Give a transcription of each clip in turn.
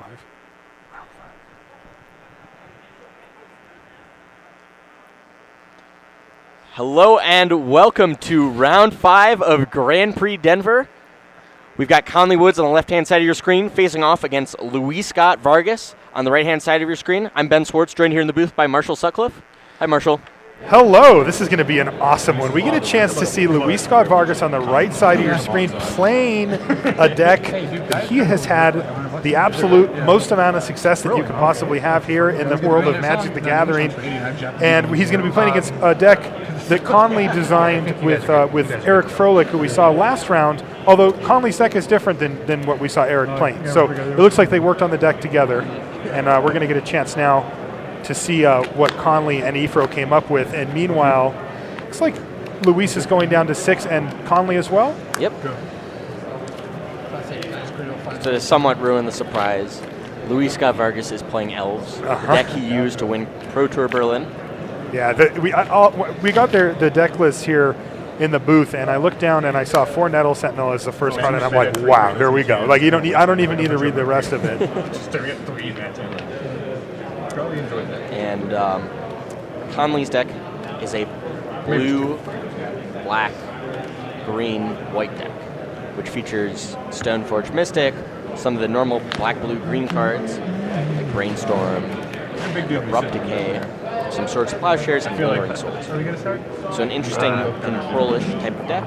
5. Round 5. Hello and welcome to round 5 of Grand Prix Denver. We've got Conley Woods on the left-hand side of your screen facing off against Luis Scott Vargas on the right-hand side of your screen. I'm Ben Swartz, joined here in the booth by Marshall Sutcliffe. Hi, Marshall. Hello, this is going to be an awesome one. We get a chance to see Luis Scott Vargas on the right side of your screen playing a deck that he has had the absolute most amount of success that you could possibly have here in the world of Magic the Gathering. And he's going to be playing against a deck that Conley designed with Eric Froelich, who we saw last round, although Conley's deck is different than what we saw Eric playing. So it looks like they worked on the deck together, and we're going to get a chance now to see what Conley and Efro came up with. And meanwhile, looks like Luis is going down to 6 and Conley as well. Yep. To somewhat ruin the surprise, Luis Scott Vargas is playing Elves, the deck he used to win Pro Tour Berlin. Yeah, we got the deck list here in the booth, and I looked down and I saw 4 Nettle Sentinel as the first card, and I'm like, wow, here we go. Like I don't even need to read the rest of it. Just staring at 3 in that time. Probably enjoyed that. And Conley's deck is a blue, black, green, white deck, which features Stoneforge Mystic, some of the normal black, blue, green cards, like Brainstorm, Abrupt Decay, some Swords of Plowshares, and Glimmering Souls. Are we going to start? So an interesting control-ish type of deck.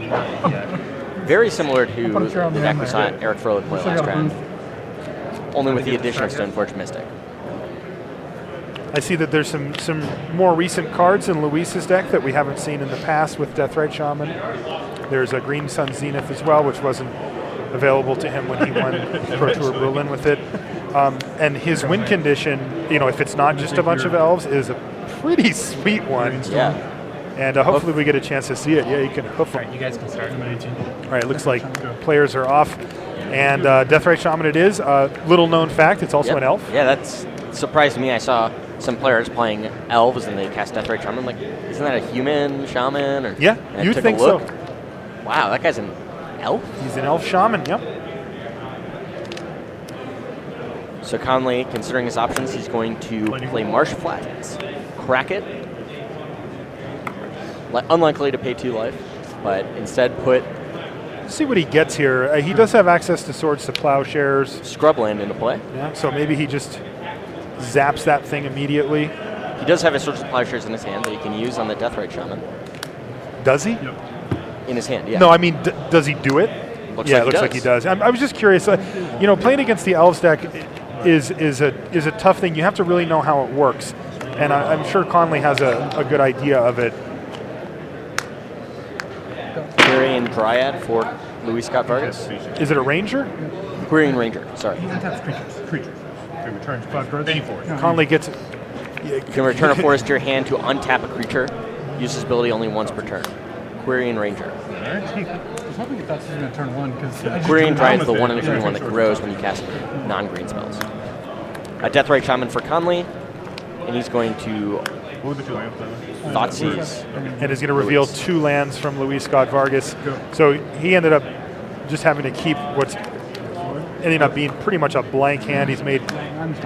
Very similar to the deck we saw Eric Froelich play last round, only with the addition of Stoneforge Mystic. I see that there's some more recent cards in Luis's deck that we haven't seen in the past with Deathrite Shaman. There's a Green Sun Zenith as well, which wasn't available to him when he won Pro Tour Berlin with it. And his win condition, if it's not just a bunch of elves, is a pretty sweet one. Yeah. And hopefully we get a chance to see it. Yeah, you can hoof them. All right, you guys can start. All right, it looks like players are off. And Deathrite Shaman it is. Little known fact, it's also an elf. Yeah, that's surprised me. I saw some players playing elves and they cast Deathrite Shaman. I'm like, isn't that a human shaman? Or, yeah, you think so. Wow, that guy's an elf? He's an elf shaman, yep. So Conley, considering his options, he's going to play Marsh Flats, crack it. Unlikely to pay 2 life, but instead put... See what he gets here. He does have access to Swords to Plowshares. Scrubland into play. Yeah, so maybe he just zaps that thing immediately. He does have his Swords to Plowshares in his hand that he can use on the Deathrite Shaman. Does he? Yep. In his hand, yeah. No, I mean, does he do it? Looks yeah, like it looks like he does. I was just curious. Playing against the Elves deck is a tough thing. You have to really know how it works. And I'm sure Conley has a good idea of it. Quirion Dryad for Luis Scott Vargas. Is it a Ranger? Quirion Ranger, sorry. He attacks creatures. Okay, return 5 cards. Any 4. Conley gets it. You can return a forest to your hand to untap a creature. Use this ability only once per turn. Quirion Ranger. I was hoping you thought this was going to turn 1 because... Quirion Dryad is the 1 and 3 one that grows when you cast non-green spells. A Deathrite Shaman for Conley, and he's going to What were the 2 lands? Thoughtseize. And is going to reveal 2 lands from Luis Scott Vargas. So he ended up just having to keep what's ending up being pretty much a blank hand. He's made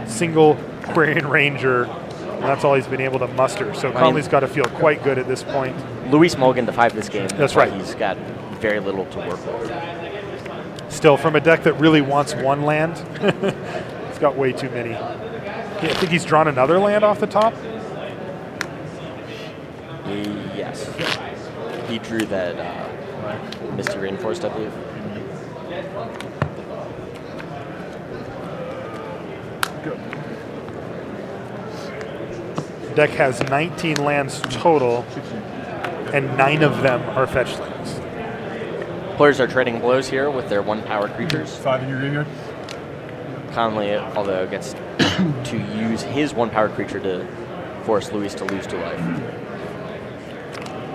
single Quirion Ranger, and that's all he's been able to muster. So Conley's got to feel quite good at this point. Luis mulliganed to 5 this game. That's right. He's got very little to work with. Still, from a deck that really wants 1 land, he's got way too many. I think he's drawn another land off the top. Yes. He drew that Misty Rainforest, I believe. The deck has 19 lands total, and 9 of them are fetch lands. Players are trading blows here with their 1-power creatures. 5 in your graveyard? Conley, although, gets to use his 1-power creature to force Luis to lose 2 life.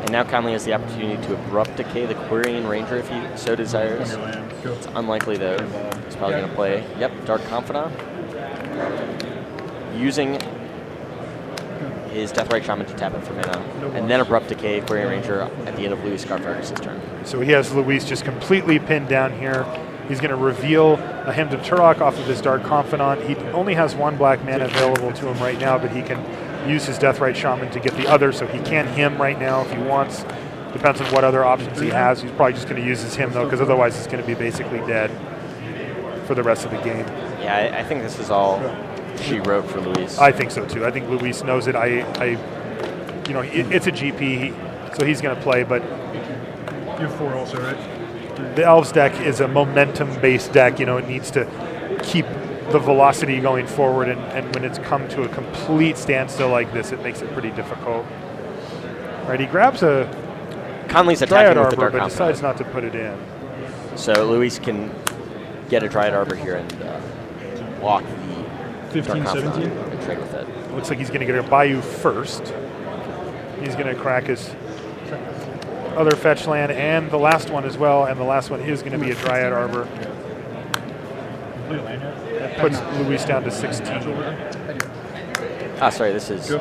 And now Conley has the opportunity to Abrupt Decay the Quirion Ranger if he so desires. It's unlikely, though. He's probably going to play, Dark Confidant. Using his Deathrite Shaman to tap it for mana, and then Abrupt Decay Quirion Ranger at the end of Luis Scott Vargas' turn. So he has Luis just completely pinned down here. He's going to reveal a Hymn to Turok off of his Dark Confidant. He only has 1 black mana available to him right now, but he can use his Deathrite Shaman to get the other, so he can Hymn right now if he wants. Depends on what other options he has. He's probably just going to use his Hymn, though, because otherwise it's going to be basically dead for the rest of the game. Yeah, I think this is all she wrote for Luis. I think so, too. I think Luis knows it. It's a GP, so he's going to play, but You have 4 also, right? the Elves deck is a momentum-based deck. It needs to keep the velocity going forward, and when it's come to a complete standstill like this, it makes it pretty difficult. Right, he grabs a Conley's Dryad attacking with the Arbor, Dark but decides Confidant. not to put it in. So Luis can get a Dryad Arbor here and block the 15, Dark Confidant 17? and trade with it. Looks like he's going to get a Bayou first. He's going to crack his other fetch land and the last one as well, and the last one is going to be a Dryad Arbor. That puts Luis down to 16. Sorry, this is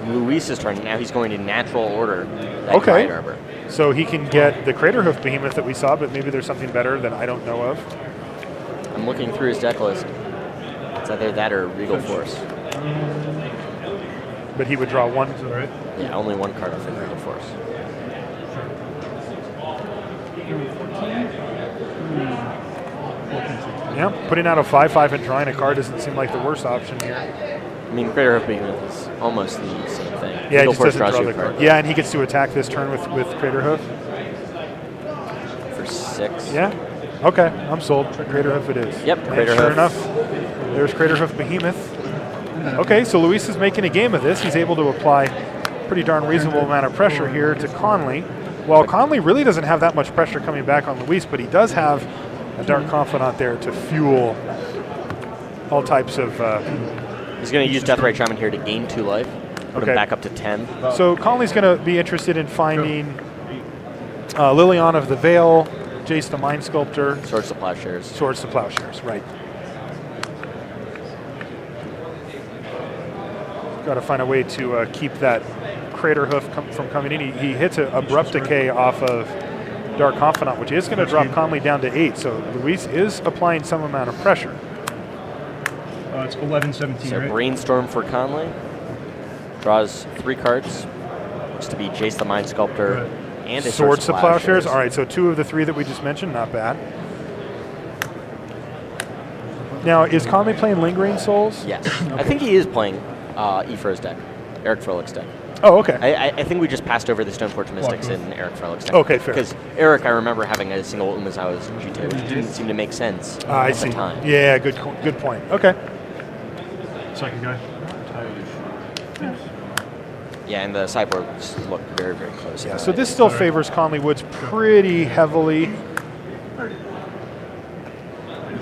Luis's turn. Now he's going to natural order that Okay. Dryad Arbor. So he can get the Craterhoof Behemoth that we saw, but maybe there's something better that I don't know of. I'm looking through his deck list. It's either that or Regal Force. But he would draw 1. Right? Yeah, only 1 card off in Regal Force. Yeah, putting out a 5/5 and drawing a card doesn't seem like the worst option here. I mean, Craterhoof Behemoth is almost the same thing. Yeah, he Regal just Force doesn't draws draw you the a card. Yeah, and he gets to attack this turn with Craterhoof. For 6. Yeah. Okay, I'm sold. Craterhoof it is. Yep, And Craterhoof. Sure enough, there's Craterhoof Behemoth. Okay, so Luis is making a game of this. He's able to apply pretty darn reasonable amount of pressure here to Conley. Well, Conley really doesn't have that much pressure coming back on Luis, but he does have a Dark Confidant there to fuel all types of... He's going to use Deathrite Shaman here to gain 2 life. Put Okay. him back up to 10. So Conley's going to be interested in finding Liliana of the Veil, Jace the Mind Sculptor, Swords to Plowshares. Swords to Plowshares, right. Got to find a way to keep that Craterhoof from coming in. He hits an Abrupt Decay off of Dark Confidant, which is going to drop Conley down to 8. So Luis is applying some amount of pressure. It's 11, 17, So right? Brainstorm for Conley. Draws 3 cards. Looks to be Jace the Mind Sculptor and a Swords to Plowshares. Plowshares. All right, so 2 of the 3 that we just mentioned, not bad. Now, is Conley playing Lingering Souls? Yes. I think he is playing Ephro's deck. Eric Froelich's deck. Oh, okay. I think we just passed over the Stoneforge Mystics in Eric Froelich's deck. Okay, fair. Because Eric, I remember having a single Umezawa's GT, which didn't seem to make sense I at see. the time. Yeah, good point. Okay. Second guy. Yeah, and the sideboards look very, very close. Yeah, so this still favors Conley Woods pretty heavily. Is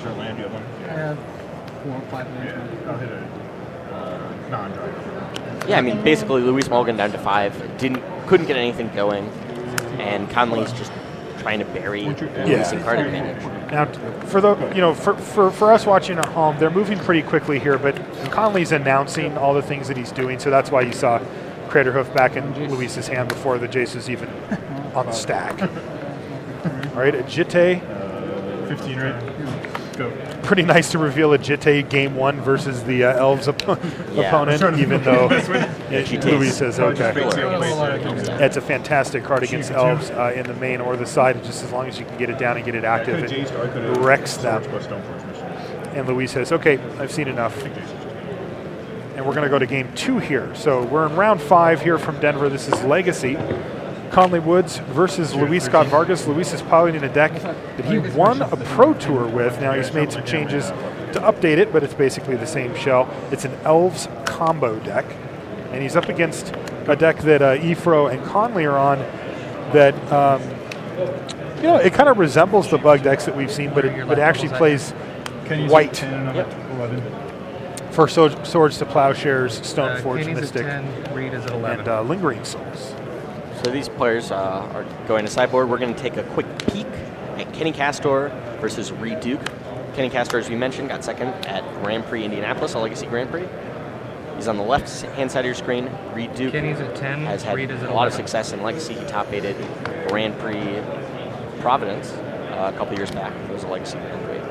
there land you have one? I have 4 or 5 lands. I'll hit a non-drive. Yeah, I mean, basically Luis Mulligan down to 5. Couldn't get anything going, and Conley's just trying to bury the missing card advantage. Now, for us watching at home, they're moving pretty quickly here, but Conley's announcing all the things that he's doing, so that's why you saw Craterhoof back in Luis's hand before the Jace was even on the stack. All right, a Jitte. 15, right? Go. Pretty nice to reveal a Jitte game 1 versus the Elves opponent, even though Luis says, okay. It's a fantastic card against Elves in the main or the side, just as long as you can get it down and get it active. It wrecks them. And Luis says, okay, I've seen enough. And we're going to go to game 2 here. So we're in round 5 here from Denver. This is Legacy. Conley Woods versus Luis Scott Vargas. Luis is piloting a deck that he won a Pro Tour with. Now he's made some changes to update it, but it's basically the same shell. It's an Elves combo deck. And he's up against a deck that Ephro and Conley are on that, it kind of resembles the bug decks that we've seen, but it actually plays white. 10 and I'm at 11. For Swords to Plowshares, Stoneforge Kenny's Mystic, at 10, Reed is at 11. and Lingering Souls. So these players are going to sideboard. We're going to take a quick peek at Kenny Castor versus Reed Duke. Kenny Castor, as we mentioned, got second at Grand Prix Indianapolis, a Legacy Grand Prix. He's on the left-hand side of your screen. Reed Duke Kenny's at 10, has had Reed is at a lot of 11. success in Legacy. He top-aided Grand Prix Providence a couple years back. It was a Legacy Grand Prix.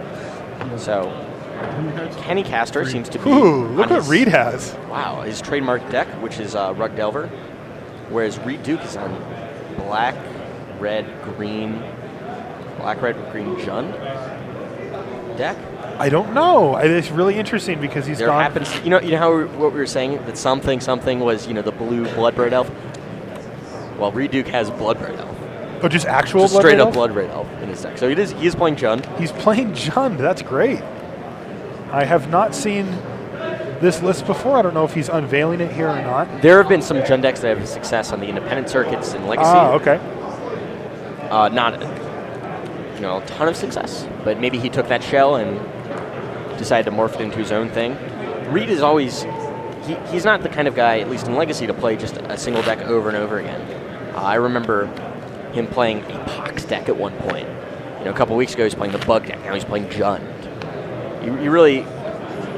So Kenny Castor seems to be. Ooh, look on what Reed has. Wow, his trademark deck, which is Rug Delver, whereas Reed Duke is on black, red, green Jund deck. I don't know. It's really interesting because he's There gone. happens, you know how what we were saying that something was the blue Bloodbraid Elf. Well, Reed Duke has Bloodbraid Elf, Oh, just actual just Blood straight Red up Elf? Bloodbraid Elf in his deck. So he is playing Jund. He's playing Jund. That's great. I have not seen this list before. I don't know if he's unveiling it here or not. There have been some Jund decks that have success on the independent circuits and Legacy. Ah, okay. Not a ton of success, but maybe he took that shell and decided to morph it into his own thing. Reed is always he's not the kind of guy, at least in Legacy, to play just a single deck over and over again. I remember him playing a Pox deck at one point. A couple weeks ago he was playing the Bug deck. Now he's playing Jund. He really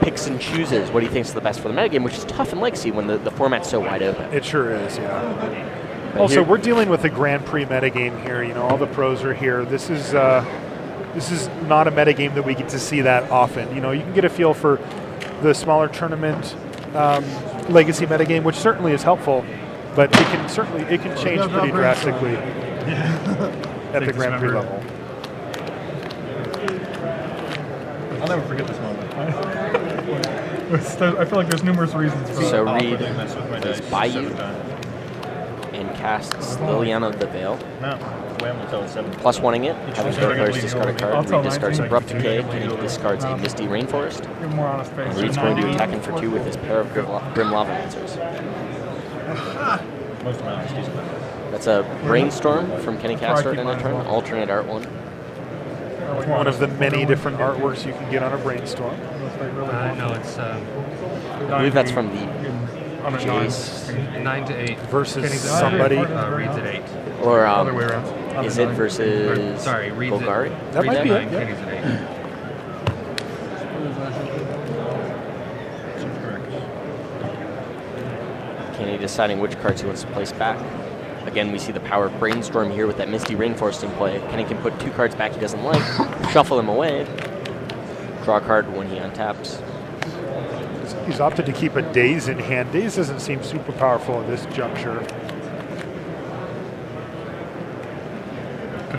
picks and chooses what he thinks is the best for the metagame, which is tough in Legacy when the format's so wide open. It sure is, yeah. But Also, here- we're dealing with a Grand Prix metagame here. All the pros are here. This is not a metagame that we get to see that often. You can get a feel for the smaller tournament Legacy metagame, which certainly is helpful, but it can change pretty drastically at the Grand Prix level. I'll never forget this moment. I feel like there's numerous reasons for So awkwardly Reed mess with my is dice Bayou 7 times. and casts Liliana of the Veil. No, wham until it's 7. Plus wanting it, having Each both one. players discard a I'll card. tell Reed discards 19, Abrupt like, Decay, two, and he two, discards a Misty Rainforest. Give more honest face. And Reed's going to attack him for 2 with his pair of Grim Lava Lancers. Most of my honesties. That's a Brainstorm from Kenny Castor in a turn, alternate art one. One of the many different artworks you can get on a Brainstorm. No, it's I believe that's from the Jace. 9 to 8. Versus somebody. Reed's at 8. Or Other way around. is it versus Sorry, Reed's at Golgari? That Reed's might at be 9, it, yeah. Kenny's at 8. Kenny deciding which cards he wants to place back. Again, we see the power of Brainstorm here with that Misty Rainforest in play. Kenny can put 2 cards back he doesn't like, shuffle them away, draw a card when he untaps. He's opted to keep a Daze in hand. Daze doesn't seem super powerful at this juncture.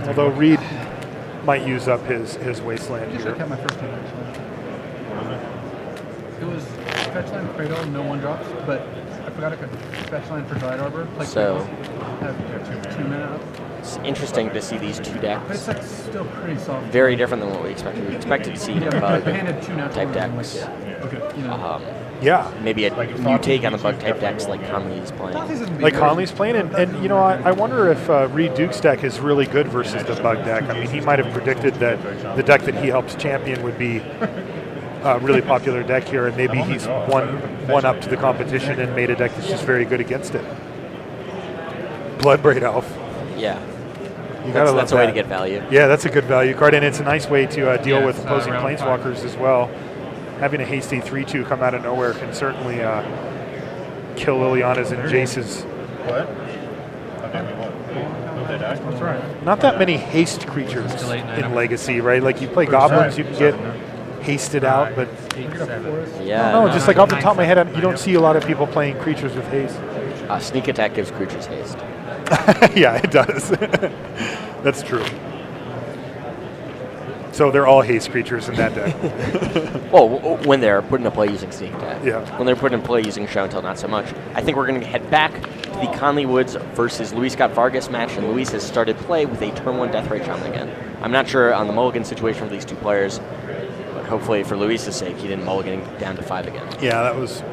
Although Reed might use up his Wasteland I here. kept my first one, actually. It was Fetchland Cradle, no 1-drops, but I forgot I could Fetchland for Dried Arbor. Like So- have 2 mana up. It's interesting to see these 2 But decks. it's like still pretty soft. Very different than what we expected. We expected to see Yeah, bug I handed 2 natural type ones and, decks. Okay, you know. Yeah, Maybe a new take on the bug type decks like Conley's playing. like Conley's playing, and I wonder if Reed Duke's deck is really good versus the bug deck. I mean, he might have predicted that the deck that he helped champion would be a really popular deck here, and maybe he's won up to the competition and made a deck that's just very good against it. Bloodbraid Elf. Yeah, You gotta love that's a way to that. get value. Yeah, that's a good value card, and it's a nice way to deal Yeah, with it's, opposing round planeswalkers as well. Having a hasty 3/2 come out of nowhere can certainly kill Liliana's and Jace's. What? Okay, we won't. Will they die? That's right. Not that many haste creatures Still 8/9. in Legacy, right? Like you play goblins, you can get hasted out, but 8 to 7. Yeah, no, no, just like off the top of my head, you don't see a lot of people playing creatures with haste. Sneak attack gives creatures haste. Yeah, it does. That's true. So they're all haste creatures in that deck. Well, when they're put into play using sneak attack. Yeah. When they're put in play using show and tell, not so much. I think we're going to head back to the Conley Woods versus Luis Scott Vargas match, and Luis has started play with a turn 1 Death Ray Shaman again. I'm not sure on the mulligan situation for these 2 players, but hopefully for Luis's sake, he didn't mulligan down to 5 again. Yeah, that was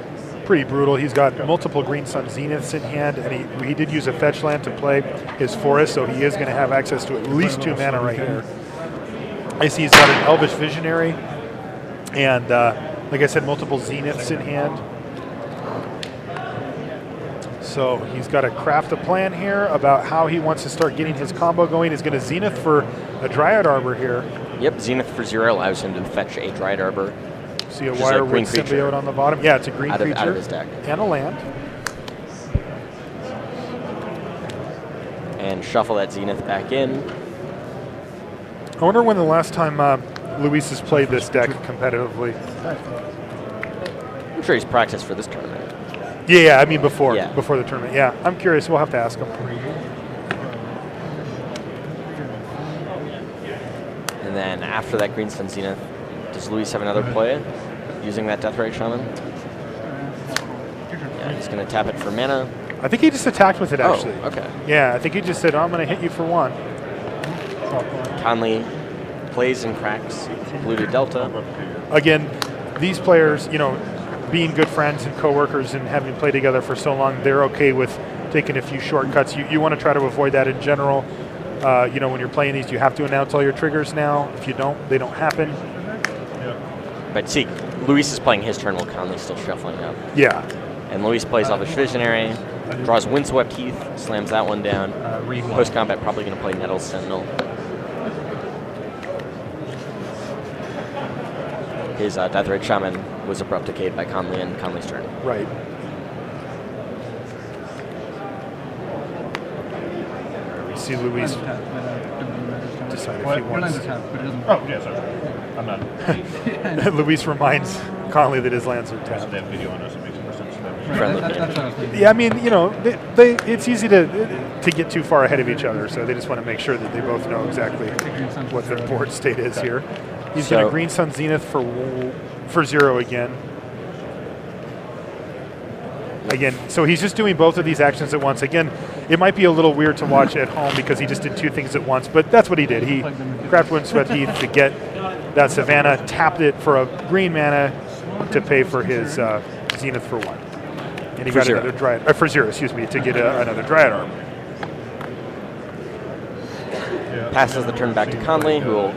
pretty brutal. He's got multiple Green Sun Zeniths in hand, and he did use a fetch land to play his forest, so he is going to have access to at least 2 mana right here. I see he's got an Elvish Visionary, and like I said, multiple Zeniths in hand. So he's got to craft a plan here about how he wants to start getting his combo going. He's going to Zenith for a Dryad Arbor here. Yep, Zenith for 0 allows him to fetch a Dryad Arbor. See a Which is a Wirewood green creature. Symbiote on the bottom. Yeah, it's a green Out of creature. his deck. And a land. And And shuffle that Zenith back in. I wonder when the last time Luis has played this deck competitively. I'm sure he's practiced for this tournament. Yeah, I mean before Yeah. before the tournament. Yeah, I'm curious. We'll have to ask him. And then after that Green Sun Zenith, does Luis have another play using that Deathrite Shaman? Yeah, he's going to tap it for mana. I think he just attacked with it actually. Oh, okay. Yeah, I think he just said, I'm going to hit you for 1. Conley plays and cracks blue to Delta. Again, these players, being good friends and coworkers and having played together for so long, they're okay with taking a few shortcuts. You want to try to avoid that in general. When you're playing these, you have to announce all your triggers now. If you don't, they don't happen. But see, Luis is playing his turn while Conley's still shuffling up. Yeah. And Luis plays Elvish Visionary, draws Windswept Heath, slams that one down. Post-combat, probably going to play Nettle Sentinel. His Deathrite Shaman was abrupt decayed by Conley and Conley's turn. Right. We see Luis decide if he wants. Oh, yeah, sorry. I'm not. Luis reminds Conley that his lands are So tapped. they have video on us. It makes more sense to them. Friendly That's game. what I was thinking. Yeah, I mean, it's easy to get too far ahead of each other, so they just want to make sure that they both know exactly what their board state is here. He's going to Green Sun Zenith for 0 again. So he's just doing both of these actions at once. Again, it might be a little weird to watch at home because he just did 2 things at once, but that's what he did. He cracked Windswept Heath to get that Savannah, tapped it for a green mana to pay for his Zenith for 1. And he got another Dryad, for 0, excuse me, to get another Dryad Arm. Passes the turn back to Conley, who will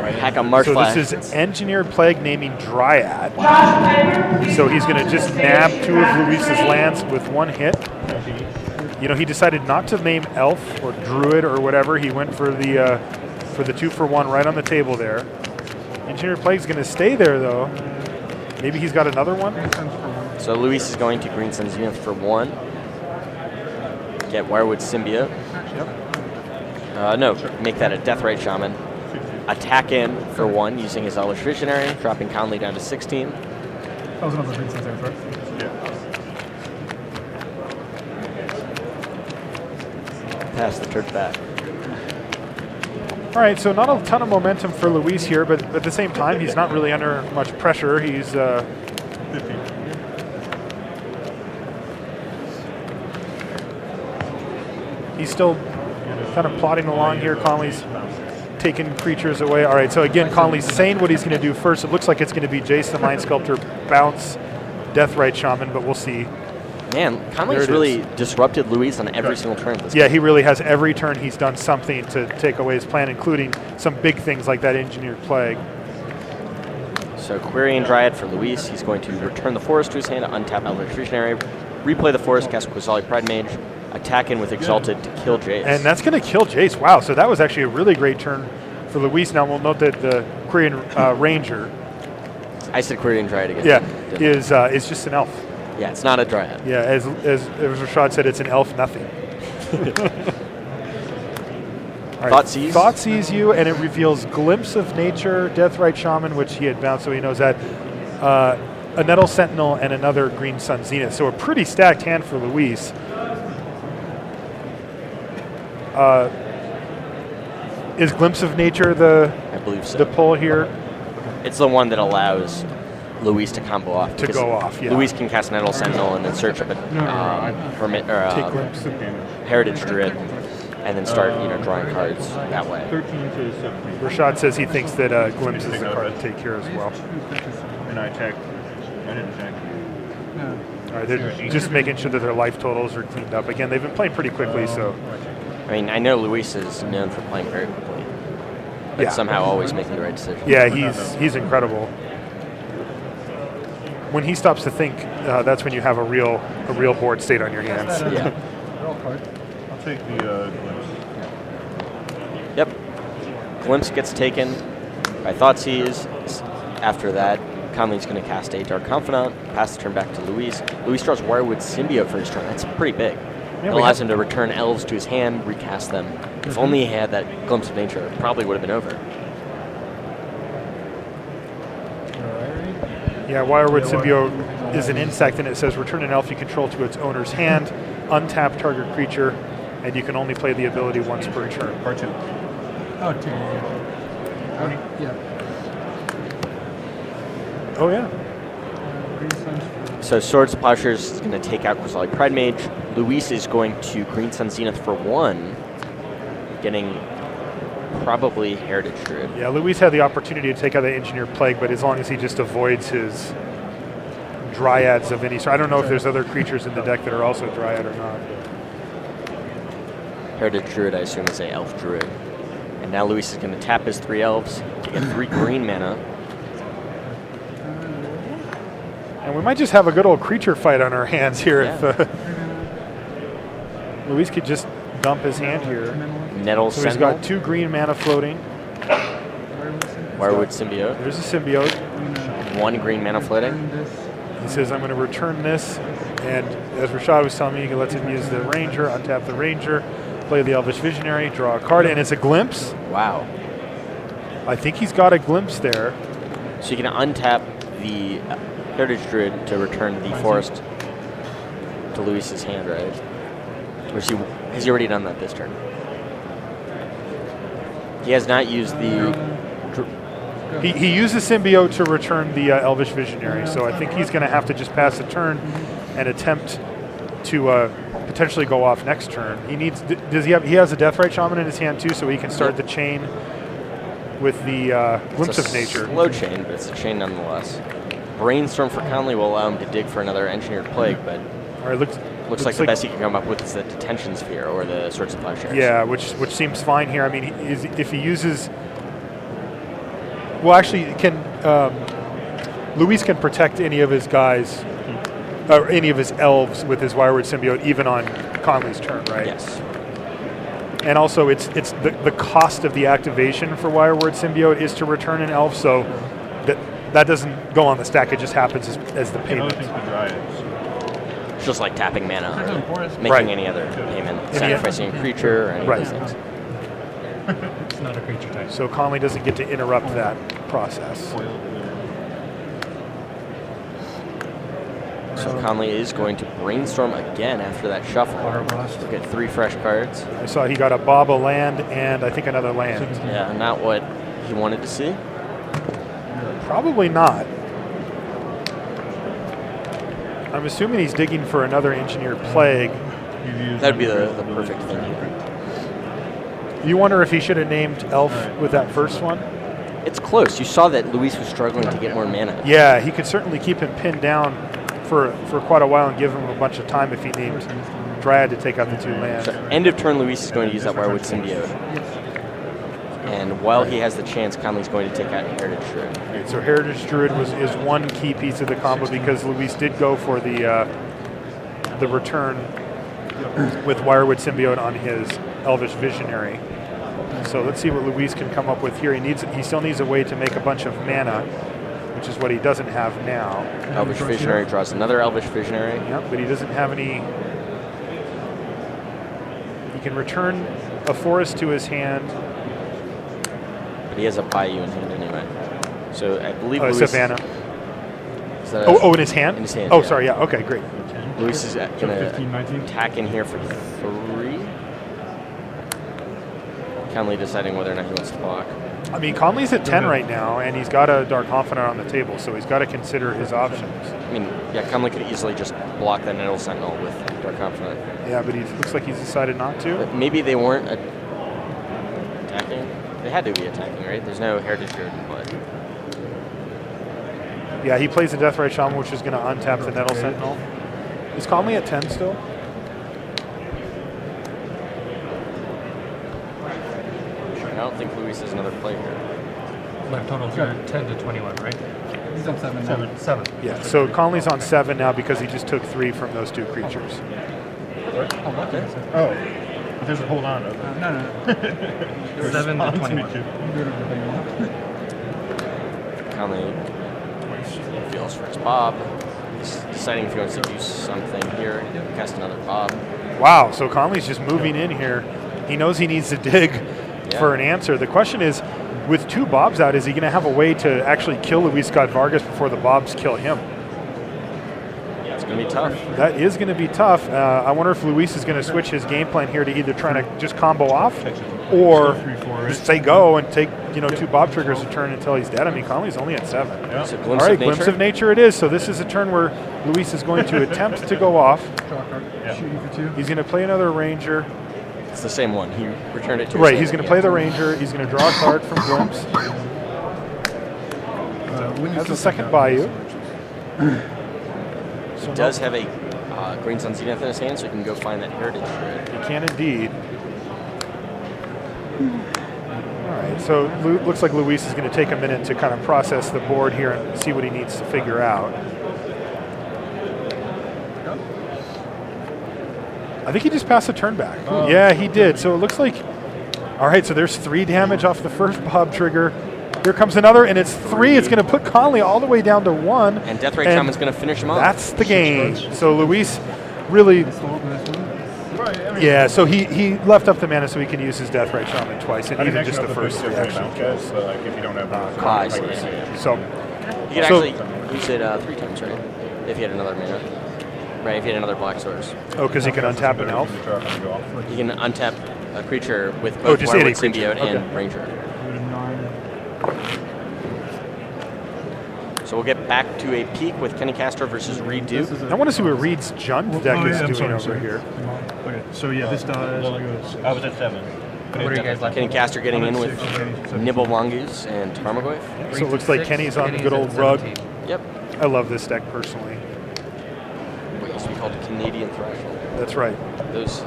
hack a Marsh So Flash. this is Engineered Plague naming Dryad. So he's going to just nab 2 of Luis's lands with 1 hit. He decided not to name Elf or Druid or whatever. He went for the 2 for 1 right on the table there. Engineered Plague's going to stay there though. Maybe he's got another one. So Luis is going to Green Sun Zenith for 1. Get Wirewood Symbiote. No, make that a Deathrite Shaman. Attack in for 1 using his Elvish Visionary, dropping Conley down to 16. That was another Green Sun Zenith, right? Pass the turn back. All right, so not a ton of momentum for Luis here, but at the same time, he's not really under much pressure. He's still kind of plodding along here. Conley's taking creatures away. All right, so again, Conley's saying what he's going to do first. It looks like it's going to be Jace the Mind Sculptor, bounce, Deathrite Shaman, but we'll see. Man, Conley's really disrupted Luis on every single turn. This Yeah, he really has. Every turn he's done something to take away his plan, including some big things like that Engineered Plague. So Querying Dryad for Luis. He's going to return the Forest to his hand, untap Elvish Visionary, replay the Forest, cast Quasali Pride Mage, attack in with Exalted to kill Jace. And that's going to kill Jace. Wow, so that was actually a really great turn for Luis. Now we'll note that the Querying Ranger, I said Querying Dryad again. yeah, is just an elf. Yeah, it's not a Dryad. Yeah, as Rashad said, it's an elf nothing. All right, Thoughtseize. Thoughtseize you, and it reveals Glimpse of Nature, Deathrite Shaman, which he had bounced, so he knows that. A Nettle Sentinel and another Green Sun Zenith. So a pretty stacked hand for Luis. Is Glimpse of Nature I believe so. the pull here? It's the one that allows Luis to combo off. To go off, yeah. Luis can cast Nettle Sentinel and then search up a Hermit or Take Glimpse of Heritage Druid, and then start drawing cards that way. 13 to 17. Rashad says he thinks that Glimpse is the card to take here as well. And I attack. I didn't attack. All right, they're just making sure that their life totals are cleaned up. Again, they've been playing pretty quickly, so. I mean, I know Luis is known for playing very quickly, but somehow always making the right decision. Yeah, he's incredible. When he stops to think, that's when you have a real board state on your hands. Yeah. I'll take the glimpse. Yep. Glimpse gets taken by Thoughtseize. After that, Conley's going to cast a Dark Confidant, pass the turn back to Luis. Luis draws Wirewood Symbiote for his turn. That's pretty big. It allows him to return elves to his hand, recast them. If only he had that Glimpse of Nature, it probably would have been over. Yeah, Wirewood Symbiote is an insect, and it says return an elf you control to its owner's hand, untap target creature, and you can only play the ability once per turn. Or 2. Oh, 2. Yeah. Oh, yeah. Green Sun's So Swords of Plowshares is going to take out Quizzali Pride Mage. Luis is going to Green Sun Zenith for 1, getting probably Heritage Druid. Yeah, Luis had the opportunity to take out the Engineered Plague, but as long as he just avoids his Dryads of any sort. I don't know if there's other creatures in the deck that are also Dryad or not. Heritage Druid, I assume, is a Elf Druid. And now Luis is going to tap his 3 elves to get 3 green mana. And we might just have a good old creature fight on our hands here if Luis could just dump his hand here. Nettle So he's Sentinel, got 2 green mana floating. Wirewood Symbiote, There's a symbiote. 1 green mana floating. He says, I'm going to return this. And as Rashad was telling me, he lets him use the Ranger, untap the Ranger, play the Elvish Visionary, draw a card, and it's a glimpse. Wow. I think he's got a glimpse there. So you can untap the Heritage Druid to return the forest to Luis's hand, right? Or has he already done that this turn? He has not used the... He used the symbiote to return the Elvish Visionary, so I think he's going to have to just pass the turn and attempt to potentially go off next turn. He needs. Does he have? He has a Deathrite Shaman in his hand too, so he can start the chain with the Glimpse of Nature. Slow chain, but it's a chain nonetheless. Brainstorm for Conley will allow him to dig for another Engineered Plague, but All right, looks like the best he can come up with is the Detention Sphere or the Swords of Plowshares. Yeah, which seems fine here. I mean, if he uses. Well, actually, Luis can protect any of his guys, or any of his elves with his Wirewood Symbiote, even on Conley's turn, right? Yes. And also, it's the cost of the activation for Wirewood Symbiote is to return an elf, so that doesn't go on the stack. It just happens as the payment. Another thing for Dryads. It's just like tapping mana or making Right. any other payment, sacrificing a creature or any Right. of those things. It's not a creature type. So Conley doesn't get to interrupt that process. So Conley is going to Brainstorm again after that shuffle. Look at 3 fresh cards. I saw he got a Baba land and I think another land. Yeah, not what he wanted to see. Probably not. I'm assuming he's digging for another Engineered Plague. That'd be the perfect thing here. You wonder if he should have named Elf with that first one? It's close. You saw that Luis was struggling to get more mana. Yeah, he could certainly keep him pinned down for quite a while and give him a bunch of time if he named Dryad to take out the 2 lands. So end of turn, Luis is going to use that Wirewood Symbiote. And while he has the chance, Conley's going to take out Heritage Druid. Right, so Heritage Druid is one key piece of the combo because Luis did go for the return with Wirewood Symbiote on his Elvish Visionary. So let's see what Luis can come up with here. He still needs a way to make a bunch of mana, which is what he doesn't have now. Elvish Visionary draws another Elvish Visionary. Yep, but he doesn't have any. He can return a forest to his hand. But he has a Bayou in hand anyway. So I believe Luis... Savannah. Is that In his hand? In his hand, Oh, yeah. sorry, yeah, okay, great. Luis is going to 15, 19. attack in here for 3. Conley deciding whether or not he wants to block. I mean, Conley's at 10 right now, and he's got a Dark Confidant on the table, so he's got to consider his options. I mean, yeah, Conley could easily just block that Nettle Sentinel with Dark Confidant. Yeah, but he looks like he's decided not to. But maybe they weren't attacking. They had to be attacking, right? There's no Heritage Druid in play. Yeah, he plays the Deathrite Shaman, which is going to untap the Nettle Sentinel. Is Conley at 10 still? I don't think Luis has another play here. Left total's 10 to 21, right? He's on 7 now. 7. Yeah, so Conley's on 7 now because he just took 3 from those 2 creatures. Oh, what? Oh, but there's a hold on. No. 7 to 21. Conley feels for his Bob. He's deciding if he wants to do something here. Cast another Bob. Wow, so Conley's just moving in here. He knows he needs to dig for an answer. The question is, with 2 Bobs out, is he going to have a way to actually kill Luis Scott Vargas before the Bobs kill him? It's going to be tough. That is going to be tough. I wonder if Luis is going to switch his game plan here to either trying to just combo off or just say go and take 2 Bob triggers a turn until he's dead. I mean, Conley's only at 7. Yeah. It's a All glimpse right, of nature. glimpse of nature it is. So this is a turn where Luis is going to attempt to go off. Draw a card. Shoot you for 2. He's going to play another Ranger. It's the same one. He returned it to Right, his he's hand. going to play the Ranger. He's going to draw a card from Glimpse. Has a second Bayou. He does have a Green Sun Zenith in his hand, so he can go find that Heritage Druid. He can indeed. All right, so looks like Luis is going to take a minute to kind of process the board here and see what he needs to figure out. I think he just passed a turn back. Yeah, he did. So it looks like, all right, so there's 3 damage off the first Bob trigger. Here comes another, and it's 3. It's going to put Conley all the way down to 1. And Death Ray Shaman's going to finish him off. That's the game. So Luis really, yeah, so he left up the mana so he can use his Death Ray Shaman twice, and even just the first 3 actually kills. So like if you don't have I see. So You could actually use it 3 times, right? If he had another mana. Right, if he had another black source. oh, because he can untap an elf. You can untap a creature with Oh, both just any Wirewood creature. Symbiote Okay. and Ranger. So we'll get back to a peak with Kenny Castor versus Reed Duke. I want to see what Reed's Jund deck is doing over here. Okay, so yeah, this dies. I was at 7. What are you guys like? Kenny Castor getting in with Okay, Nibble Mongoose and Tarmogoyf. So it looks like Kenny's on the good old rug. Yep. I love this deck personally. What used to be called Canadian Threshold. That's right. Those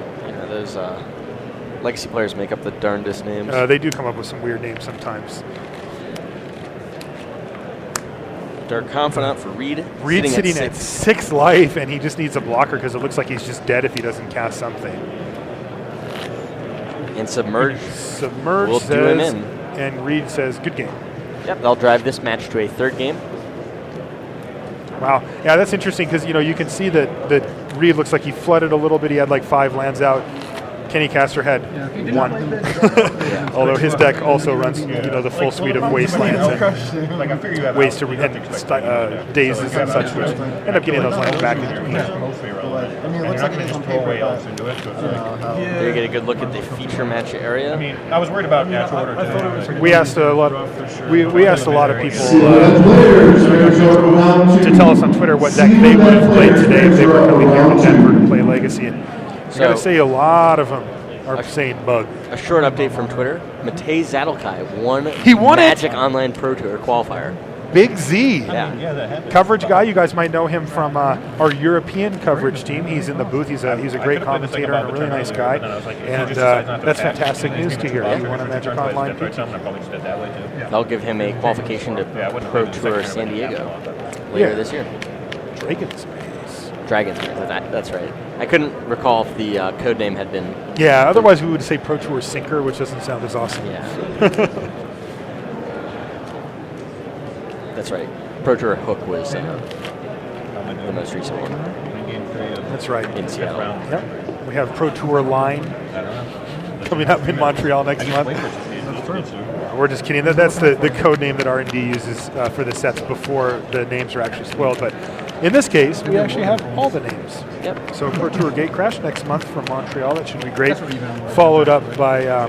legacy players make up the darndest names. They do come up with some weird names sometimes. Dark Confidant for Reed. Reed's sitting at 6 life, and he just needs a blocker because it looks like he's just dead if he doesn't cast something. And Submerge. Submerge We'll do him says, in. and Reed says, good game. Yep, they'll drive this match to a 3rd game. Wow. Yeah, that's interesting because, you can see that Reed looks like he flooded a little bit. He had like 5 lands out. Kenny Castor had 1. Although his deck also runs, the full suite of Wastelands and Like I figure you have ways to dazes and such, which end up getting those lands back into the mostly irrelevant. I mean, it looks like they just throw away else into it. So it's like, There you get a good look at the feature match area. I mean, I was worried about natural order today. We asked a lot. We asked a lot of people to tell us on Twitter what deck they would have played today if they were coming here to Denver to play Legacy. And I gotta say, a lot of them are saying bug. A short update from Twitter. Matej Zadelkai won won it! Magic Online Pro Tour qualifier. Big Z. Yeah. Yeah, that happened. Coverage guy. You guys might know him from our European coverage team. He's in the booth. He's a great commentator and a really nice guy. And that's fantastic news to hear. He won a Magic Online PT. They'll give him a qualification to Pro Tour San Diego later this year. Dragon's Maze. Dragon's Maze, that's right. I couldn't recall if the code name had been. Yeah, otherwise we would say Pro Tour Sinker, which doesn't sound as awesome. Yeah. That's right. Pro Tour Hook was the most recent one That's right. in Seattle. Yep. We have Pro Tour Line coming up in Montreal next month. We're just kidding. That's the code name that R&D uses for the sets before the names are actually spoiled. But in this case, we actually have all the names. Yep. So Pro Tour Gate Crash next month from Montreal. That should be great. Followed up by a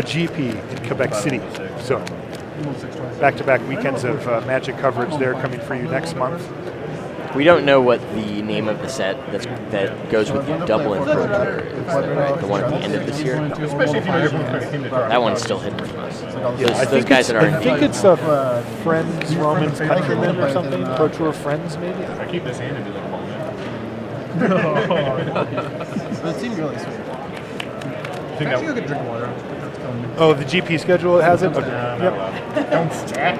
GP in Quebec City. So back-to-back weekends of Magic coverage there coming for you next month. We don't know what the name of the set that goes with the Dublin Pro Tour is, though, right? The one at the end of this year. Especially if you know you're from That one's still hidden from us. I Those guys that are I think it's Friends, Romans, Countrymen or something. Pro Tour Friends, maybe? I keep this hand and be like, well, It seemed really sweet. think Actually, that I could drink water. Oh, the GP schedule has it? Okay. Yep.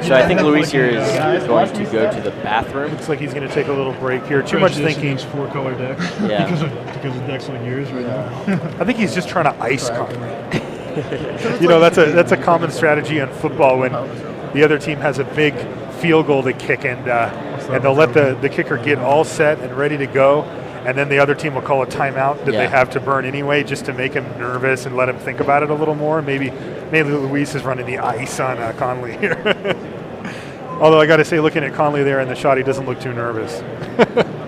So I think Luis here is going to go to the bathroom. Looks like he's going to take a that's a break here. Too much thinking. 4-color deck. Yeah. because of decks like yours right now. I think he's just trying to ice Conley. That's a common strategy in football when the other team has a big field goal to kick and they'll let the kicker get all set and ready to go. and then the other team will call a timeout that they Yeah. have to burn anyway, just to make him nervous and let him think about it a little more. Maybe Luis is running the ice on Conley here. Although I got to say, looking at Conley there in the shot, he doesn't look too nervous.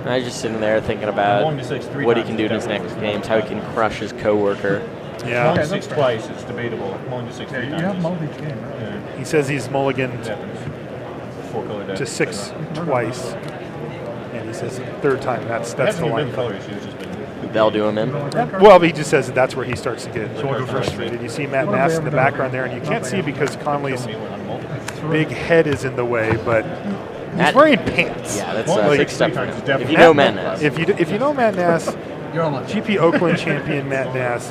I was just sitting there thinking about 1-6 3 what he times can do in his next games, how he can crush his coworker. Yeah, 1-6 twice, it's debatable. 1-6 3 You times. have mulled each game, right? Yeah, he says he's mulliganed it happens. 4-color deck. to 6 twice, and he says third time. That's the Hasn't even line. been color issues, it's just been. They'll do him in. Well, he just says that's where he starts to get go frustrated. You see Matt Nass in the background there, and you can't see because Conley's Me when I'm multiple. big head is in the way, but he's Matt- wearing pants. Yeah, that's Well, a like big step 3 for times him. is definitely- If you know Matt Nass. If you know Matt Nass, You're on luck. GP Oakland champion Matt Nass,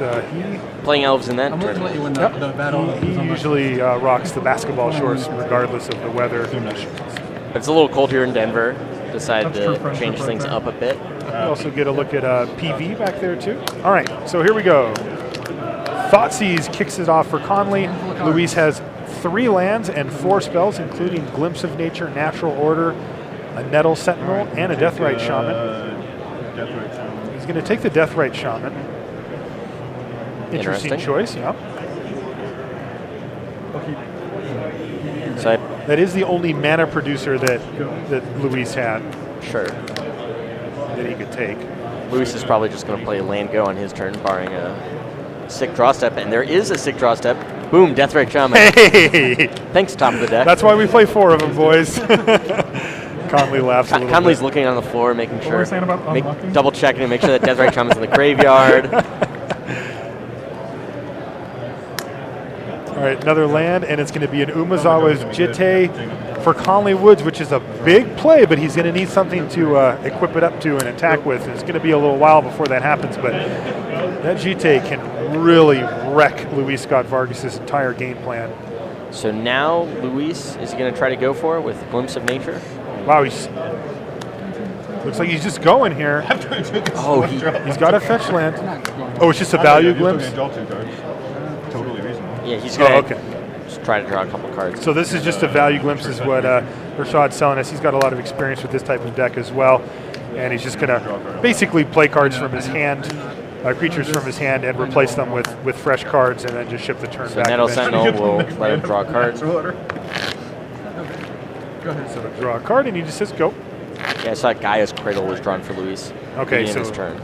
Playing elves in that I'm willing to let you tournament. win the battle. he usually rocks the basketball shorts regardless of the weather. But it's a little cold here in Denver. Decided That's true, to friends, change right things there. up a bit. We also get a look at PV back there too. All right, so here we go. Thoughtseize kicks it off for Conley. Luis has 3 lands and 4 spells, including Glimpse of Nature, Natural Order, a Nettle Sentinel, and a Deathrite Shaman. Deathrite Shaman. He's going to take the Deathrite Shaman. Interesting Interesting. choice, yeah. So That is the only mana producer that Luis had sure, that he could take. Luis is probably just going to play land go on his turn, barring a sick draw step. And there is a sick draw step. Boom, Deathrite Shaman. Hey, Thanks, top of the deck. that's why we play 4 of them, boys. Conley laughs a little Conley's bit. looking on the floor, making were sure, we saying about unlocking? double checking to make sure that Deathrite Shaman's in the graveyard. All right, another land, and it's going to be an Umezawa's Jitte for Conley Woods, which is a big play, but he's going to need something to equip it up to and attack with. It's going to be a little while before that happens, but that Jitte can really wreck Luis Scott Vargas' entire game plan. So now Luis is going to try to go for it with Glimpse of Nature. Wow, looks like he's just going here. Oh, He's got a fetch land. Oh, it's just a value glimpse? Totally reasonable. Yeah, he's going Oh, to okay. just try to draw a couple cards. So this is just a value glimpse is what Rashad's telling us. He's got a lot of experience with this type of deck as well. And he's just going to basically play cards from his hand, creatures from his hand, and replace them with fresh cards and then just ship the turn So back. Nettle eventually. Sentinel will let him draw a card. So draw a card and he just says go. Yeah, I saw Gaia's Cradle was drawn for Luis. Okay, beginning of so his turn.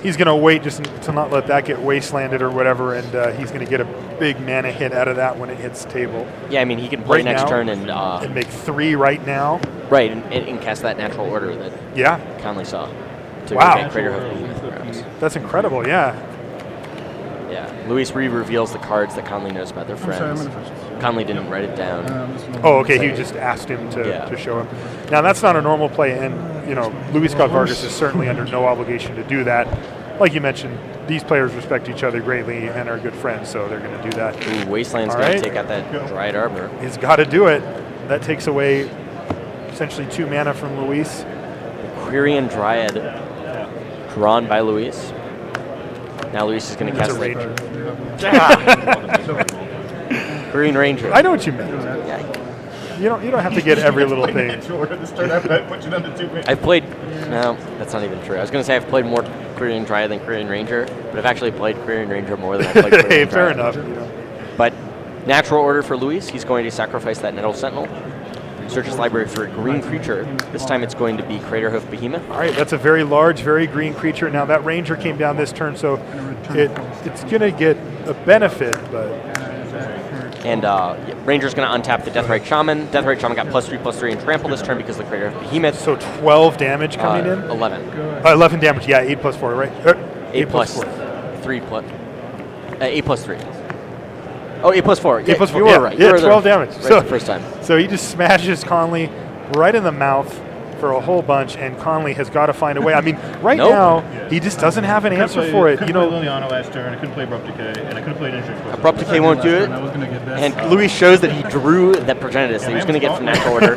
he's gonna wait just to not let that get wastelanded or whatever, and he's gonna get a big mana hit out of that when it hits the table. Yeah, I mean, he can play Right next now, turn and and make 3 right now. right and cast that natural order that Yeah, Conley saw. To Wow. get Crater Hoof Behemoth perhaps. that's incredible. Yeah, Yeah, Luis re-reveals the cards that Conley knows about their I'm sorry, I'm friends. gonna finish. Conley didn't write it down. Oh, okay. He just asked him to show him. Now that's not a normal play, and Luis Scott Vargas is certainly under no obligation to do that. Like you mentioned, these players respect each other greatly and are good friends, so they're going to do that. Ooh, Wasteland's All going right. to take out that Dried Arbor. He's got to do it. That takes away essentially 2 mana from Luis. Quirion Dryad drawn by Luis. Now Luis is going to It's cast a ranger. Quirion Ranger. I know what you meant. Yeah, You don't have to get every little thing. I've played. No, that's not even true. I was going to say I've played more Quirion Dryad than Quirion Ranger, but I've actually played Quirion Ranger more than I've played Quirion Hey, Dryad. fair enough. But natural order for Luis. He's going to sacrifice that Nettle Sentinel. Search his library for a green creature. This time it's going to be Crater Hoof Behemoth. All right, that's a very large, very green creature. Now that ranger came down this turn, so it's going to get a benefit, but And Ranger's going to untap the Deathrite Shaman. Deathrite Shaman got +3/+3 and trample this turn because of the Crater Hoof Behemoth. so 12 damage coming in. 11. 11 damage. Yeah, 8 plus 4, right? 8 plus 4. 3 plus 8 plus 3. Oh, 8 plus 4. 8 plus 4. You were Yeah, right. yeah, You were 12 there damage. Right So- the first time. So he just smashes Conley right in the mouth for a whole bunch, and Conley has got to find a way. I mean, right Nope. now, he just doesn't have an answer for it. I couldn't play Liliana last turn. I couldn't play Abrupt Decay, and I couldn't play Insurance. Abrupt Decay won't do it. I was gonna get that. And Luis shows that he drew that Progenitus that he was going to get from natural order.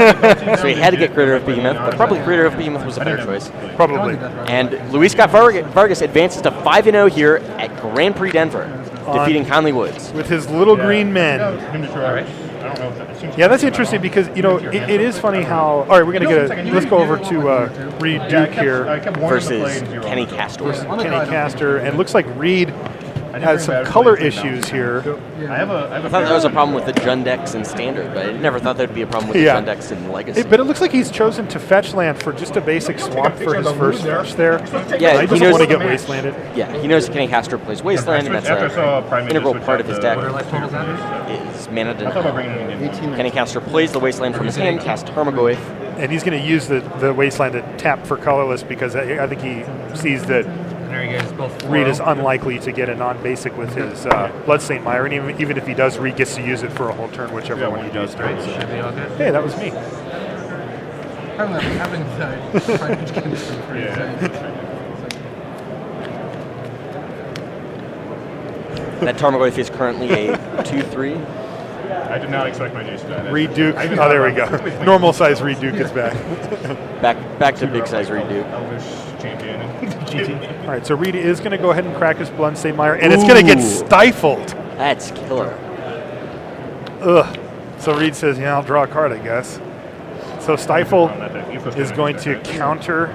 So he had to get Crater Hoof Behemoth, but probably Crater Hoof Behemoth was a better choice. Probably. And Luis Scott Vargas advances to 5-0 here at Grand Prix Denver, defeating Conley Woods. With his little green men. Him to try. I don't know if that seems Yeah, that's to be interesting my because, you know, it is funny how... All right, we're going to get a... Let's go over to Reed Yeah, Duke here. I kept wanting to play versus in zero. Kenny Castor. Kenny Castor. And it looks like Reed has some color issues here. I have a I thought that was a problem with the Jund decks in Standard, but I never thought that would be a problem with the Jund decks in Legacy. But it looks like he's chosen to fetch land for just a basic swamp for his first fetch there. Yeah, he he doesn't knows- want to get wastelanded. Yeah, he knows Kenny Castor plays Wasteland, and that's After I saw an Prime integral Minister part of switch his out deck. the- What are life totals at? Is mana I thought about denial. bringing it in. Kenny Castor plays the Wasteland from his hand, casts Tarmogoyf. And he's going to use the wasteland to tap for colorless because I think he sees that There you guys both. Reed is unlikely to get a non-basic with his Bloodstained Mire, and even if he does, Reed gets to use it for a whole turn, whichever one he does. Right? Should be all good. Hey, that was me. Having the French chemistry for That Tarmogoyf is currently a 2/3. I did not expect my Jace to die. Reed Duke. I even Oh, there we thought go. about it. Normal size Reed Duke is back. Back to big size redo. Elvish champion. All right, so Reed is going to go ahead and crack his Bloodstained Mire, and it's going to get Ooh. stifled. That's killer. Ugh. So Reed says, yeah, I'll draw a card, I guess. So Stifle is going to counter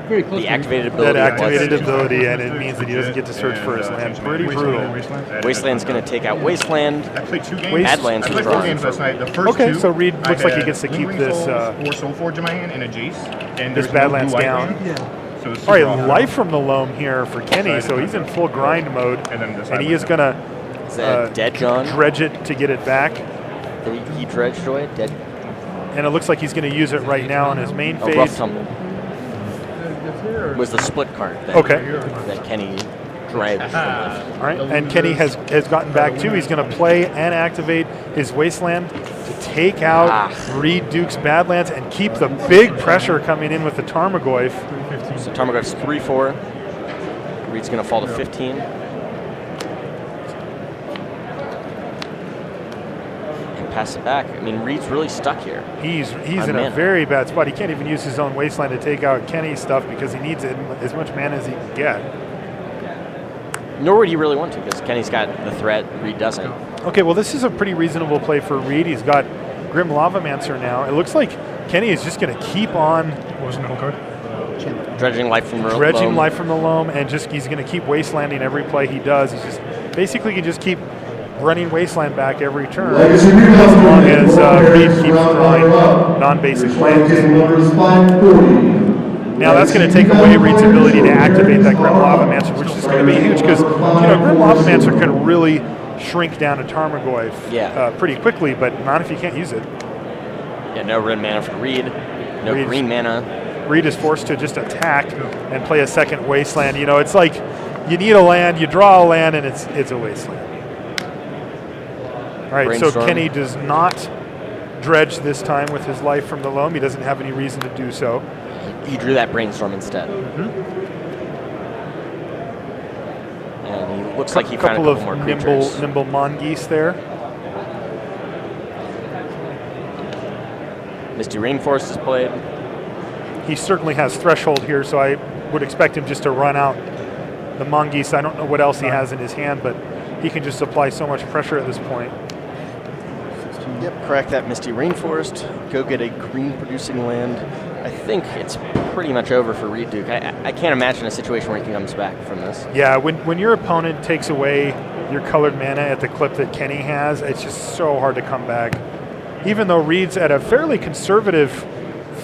very close. The activated ability. that activated was- ability, and it means that he doesn't get to search for his land. Pretty brutal. Wasteland's going to take out Wasteland. I played 2 games. Badlands I was played 4 drawn. games last night. The first Okay, 2, so Reed I looks like he had gets to keep Lingering this, Souls, 4 Soulforge in my hand, and a Jace. And this there's Badlands no blue down. white land. So it's All right, super awesome. Life from the Loam here for Kenny, so he's in full grind mode, And then this and he is going to Is that dead John? dredge it to get it back. He dredged away? Dead? And it looks like he's going to use it right now in his main A rough phase. tumble. Was the split card that, Okay. that Kenny dredged from left. All right, and Kenny has gotten back too. He's going to play and activate his Wasteland to take out Reed Duke's Badlands and keep the big pressure coming in with the Tarmogoyf. So Tarmogoyf's 3/4. Reed's going to fall to 15. And pass it back. I mean, Reed's really stuck here. He's On in a mana. very bad spot. He can't even use his own Wasteland to take out Kenny's stuff because he needs as much mana as he can get. Nor would he really want to, because Kenny's got the threat, Reed doesn't. Okay, well, this is a pretty reasonable play for Reed. He's got Grim Lavamancer now. It looks like Kenny is just going to keep on What was the middle card? Dredging life from the dredging loam. life from the loam, and he's going to keep wastelanding every play he does. He's just basically can just keep running wasteland back every turn as long as Reed keeps drawing non-basic lands. Now that's going to take away Reed's ability to activate that Grim Lavamancer, which is going to be huge because Grim Lavamancer can really shrink down a Tarmogoyf pretty quickly, but not if you can't use it. Yeah, no red mana for Reed. No Reed's- green mana. Reed is forced to just attack and play a second wasteland. You know, it's like you need a land, you draw a land, and it's a wasteland. All right, so Brainstorm. Kenny does not dredge this time with his life from the loam. He doesn't have any reason to do so. He drew that brainstorm instead. And he looks like he found a couple couple more of creatures. nimble mongoose there. Misty Rainforest is played. He certainly has threshold here, so I would expect him just to run out the mongoose. I don't know what else he has in his hand, but he can just apply so much pressure at this point. Yep, crack that Misty Rainforest. Go get a green producing land. I think it's pretty much over for Reed Duke. I can't imagine a situation where he comes back from this. Yeah, when your opponent takes away your colored mana at the clip that Kenny has, it's just so hard to come back. Even though Reed's at a fairly conservative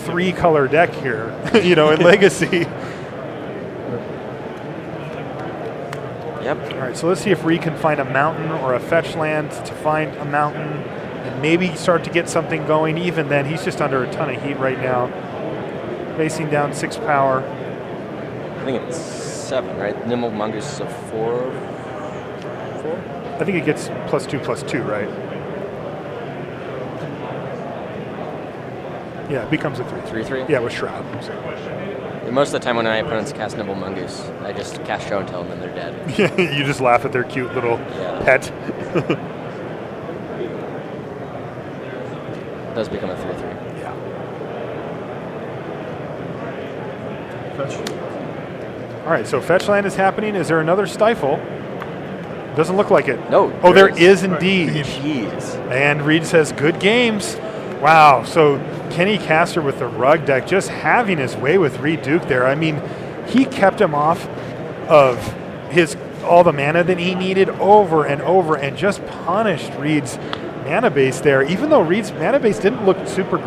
3-color deck here, in Legacy. Yep. All right, so let's see if Reed can find a mountain or a fetch land to find a mountain and maybe start to get something going. Even then, he's just under a ton of heat right now. Facing down 6 power. I think it's 7, right? Nimble Mongoose is a 4. I think it gets +2/+2, right? Yeah, it becomes a 3/3. 3/3? Yeah, with Shroud. And most of the time when my opponents cast Nimble Mongoose, I just cast Show and Tell and then they're dead. You just laugh at their cute little pet. It does become a 3/3. Yeah. All right, so fetch land is happening. Is there another Stifle? Doesn't look like it. No. Oh, there is indeed. Jeez. And Reed says, good games. Wow, so Kenny Castor with the rug deck just having his way with Reed Duke there. I mean, he kept him off of all the mana that he needed over and over and just punished Reed's mana base there, even though Reed's mana base didn't look super green.